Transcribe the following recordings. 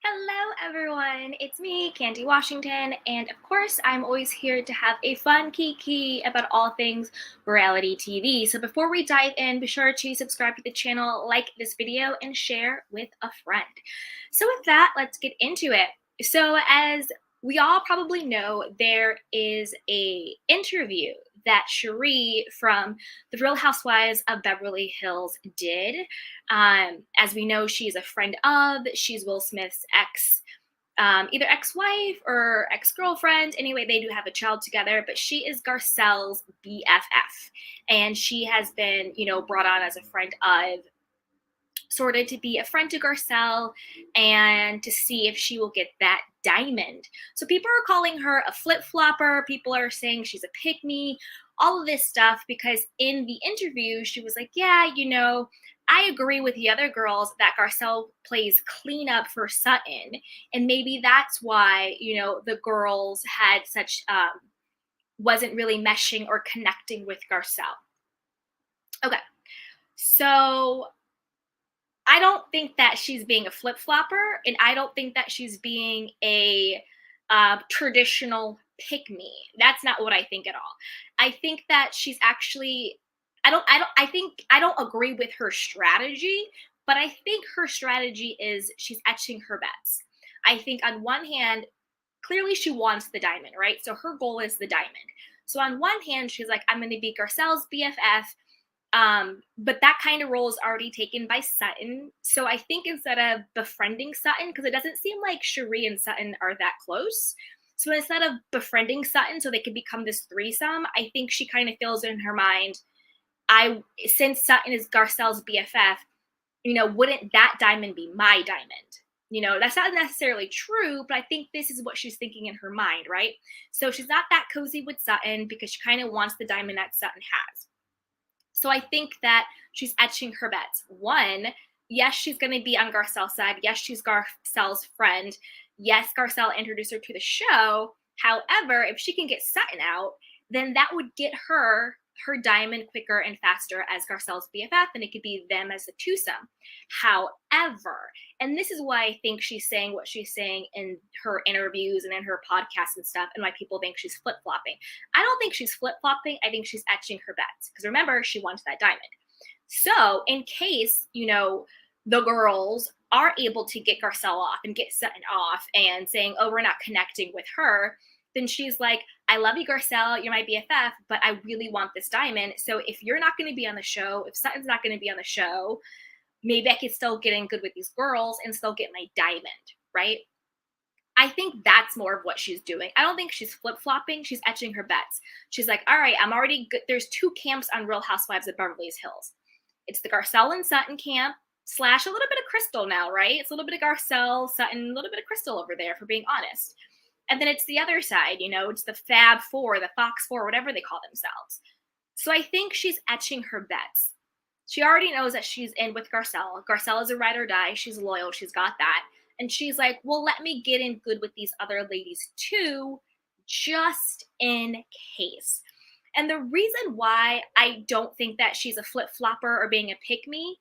Hello, everyone. It's me, Candy Washington, and of course, I'm always here to have a fun kiki about all things reality TV. So before we dive in, be sure to subscribe to the channel, like this video, and share with a friend. So with that, let's get into it. So as we all probably know, there is a interview that Sheree from The Real Housewives of Beverly Hills did. As we know, she's a friend of, she's Will Smith's either ex-wife or ex-girlfriend. Anyway, they do have a child together, but she is Garcelle's BFF. And she has been, brought on as a friend of, sort of to be a friend to Garcelle and to see if she will get that diamond. So people are calling her a flip-flopper. People are saying she's a pick-me, all of this stuff, because in the interview, she was like, yeah, I agree with the other girls that Garcelle plays cleanup for Sutton. And maybe that's why, the girls had wasn't really meshing or connecting with Garcelle. Okay. So I don't think that she's being a flip-flopper, and I don't think that she's being a traditional pick-me. That's not what I think at all. I think that she's actually I don't agree with her strategy, but I think her strategy is she's etching her bets. I think on one hand, clearly she wants the diamond, right? So her goal is the diamond. So on one hand, she's like, I'm going to be Garcelle's BFF, but that kind of role is already taken by Sutton. So I think instead of befriending Sutton, because it doesn't seem like Sheree and Sutton are that close. So instead of befriending Sutton so they could become this threesome, I think she kind of feels in her mind, since Sutton is Garcelle's BFF, wouldn't that diamond be my diamond? That's not necessarily true, but I think this is what she's thinking in her mind, right? So she's not that cozy with Sutton because she kind of wants the diamond that Sutton has. So I think that she's etching her bets. One, yes, she's going to be on Garcelle's side. Yes, she's Garcelle's friend. Yes, Garcelle introduced her to the show. However, if she can get Sutton out, then that would get her diamond quicker and faster as Garcelle's BFF, and it could be them as a twosome. However, and this is why I think she's saying what she's saying in her interviews and in her podcasts and stuff, and why people think she's flip-flopping. I don't think she's flip-flopping. I think she's etching her bets. Because remember, she wants that diamond. So in case, the girls are able to get Garcelle off and get Sutton off and saying, oh, we're not connecting with her, then she's like, I love you, Garcelle, you're my BFF, but I really want this diamond. So if you're not going to be on the show, if Sutton's not going to be on the show, maybe I could still get in good with these girls and still get my diamond, right? I think that's more of what she's doing. I don't think she's flip-flopping. She's etching her bets. She's like, all right, I'm already good. There's two camps on Real Housewives of Beverly Hills. It's the Garcelle and Sutton camp / a little bit of Crystal now, right? It's a little bit of Garcelle, Sutton, a little bit of Crystal over there, for being honest. And then it's the other side, it's the Fab Four, the Fox Four, whatever they call themselves. So I think she's etching her bets. She already knows that she's in with Garcelle. Garcelle is a ride or die. She's loyal. She's got that. And she's like, well, let me get in good with these other ladies too, just in case. And the reason why I don't think that she's a flip-flopper or being a pick-me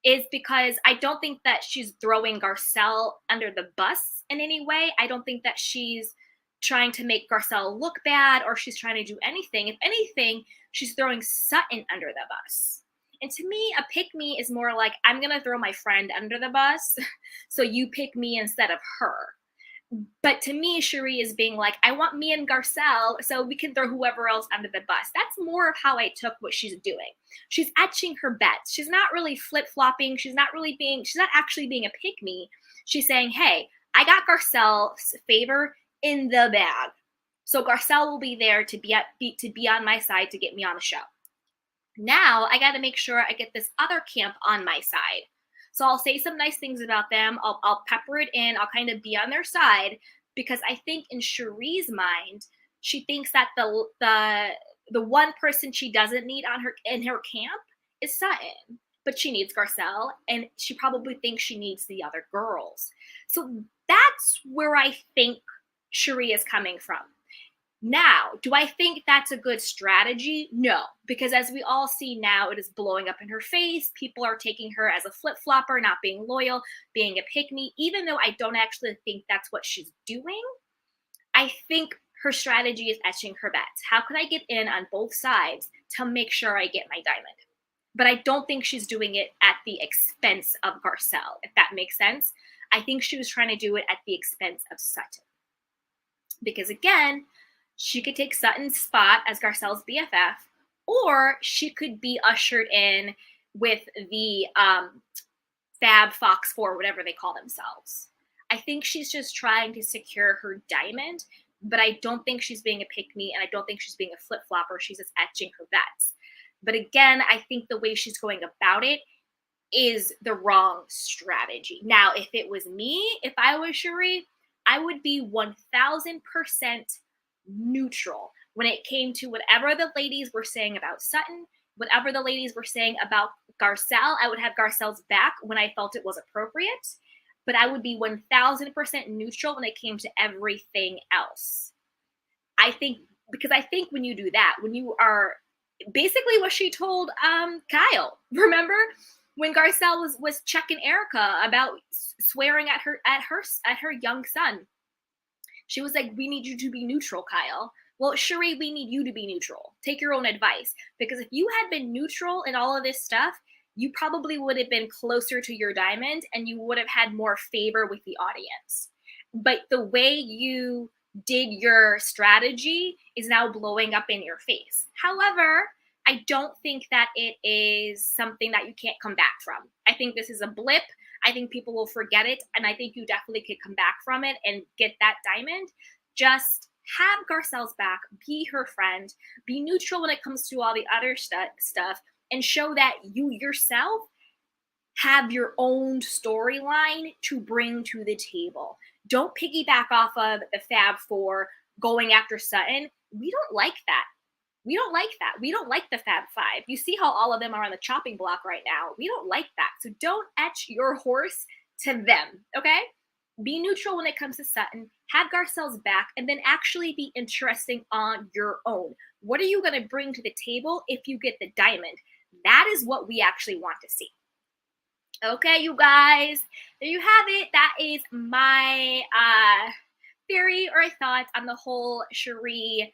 is because I don't think that she's throwing Garcelle under the bus in any way. I don't think that she's trying to make Garcelle look bad or she's trying to do anything. If anything, she's throwing Sutton under the bus. And to me, a pick me is more like, I'm going to throw my friend under the bus, so you pick me instead of her. But to me, Sheree is being like, I want me and Garcelle, so we can throw whoever else under the bus. That's more of how I took what she's doing. She's etching her bets. She's not really flip-flopping. She's not actually being a pick-me. She's saying, hey, I got Garcelle's favor in the bag. So Garcelle will be there to be on my side to get me on the show. Now I got to make sure I get this other camp on my side. So I'll say some nice things about them. I'll pepper it in. I'll kind of be on their side because I think in Sheree's mind, she thinks that the one person she doesn't need in her camp is Sutton, but she needs Garcelle, and she probably thinks she needs the other girls. So that's where I think Sheree is coming from. Now, do I think that's a good strategy? No, because as we all see now, it is blowing up in her face. People are taking her as a flip-flopper, not being loyal, being a pick-me, even though I don't actually think that's what she's doing. I think her strategy is etching her bets. How can I get in on both sides to make sure I get my diamond? But I don't think she's doing it at the expense of Garcelle, if that makes sense. I think she was trying to do it at the expense of Sutton. Because again, she could take Sutton's spot as Garcelle's BFF, or she could be ushered in with the Fab Fox 4, whatever they call themselves. I think she's just trying to secure her diamond, but I don't think she's being a pick-me, and I don't think she's being a flip-flopper. She's just etching her bets. But again, I think the way she's going about it is the wrong strategy. Now, if it was me, if I was Sheree, I would be 1000% neutral when it came to whatever the ladies were saying about Sutton, whatever the ladies were saying about Garcelle. I would have Garcelle's back when I felt it was appropriate, but I would be 1000% neutral when it came to everything else. I think when you do that, when you are basically what she told Kyle, remember when Garcelle was checking Erica about swearing at her young son. She was like, we need you to be neutral, Kyle. Well, Sheree, we need you to be neutral. Take your own advice. Because if you had been neutral in all of this stuff, you probably would have been closer to your diamond and you would have had more favor with the audience. But the way you did your strategy is now blowing up in your face. However, I don't think that it is something that you can't come back from. I think this is a blip. I think people will forget it, and I think you definitely could come back from it and get that diamond. Just have Garcelle's back, be her friend, be neutral when it comes to all the other stuff, and show that you yourself have your own storyline to bring to the table. Don't piggyback off of the Fab Four going after Sutton. We don't like that. We don't like that. We don't like the Fab Five. You see how all of them are on the chopping block right now. We don't like that. So don't etch your horse to them, okay? Be neutral when it comes to Sutton. Have Garcelle's back, and then actually be interesting on your own. What are you going to bring to the table if you get the diamond? That is what we actually want to see. Okay, you guys, there you have it. That is my theory or thoughts on the whole Sheree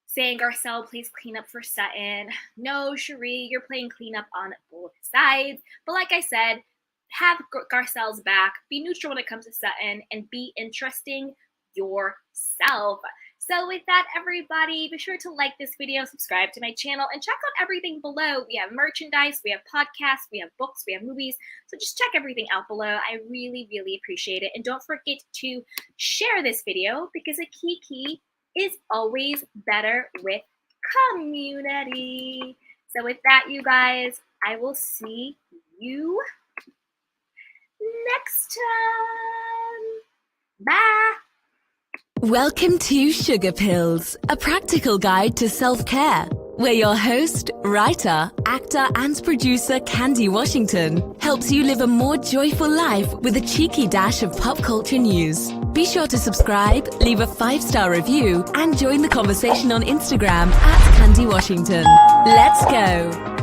saying, Garcelle, please clean up for Sutton. No, Sheree, you're playing cleanup on both sides. But like I said, have Garcelle's back. Be neutral when it comes to Sutton, and be interesting yourself. So with that, everybody, be sure to like this video, subscribe to my channel, and check out everything below. We have merchandise, we have podcasts, we have books, we have movies. So just check everything out below. I really, really appreciate it. And don't forget to share this video, because a kiki is always better with community. So with that, you guys, I will see you next time. Bye. Welcome to Sugar Pills, a practical guide to self-care, where your host, writer, actor, and producer Candy Washington helps you live a more joyful life with a cheeky dash of pop culture news. Be sure to subscribe, leave a 5-star review, and join the conversation on Instagram @Candy Washington. Let's go!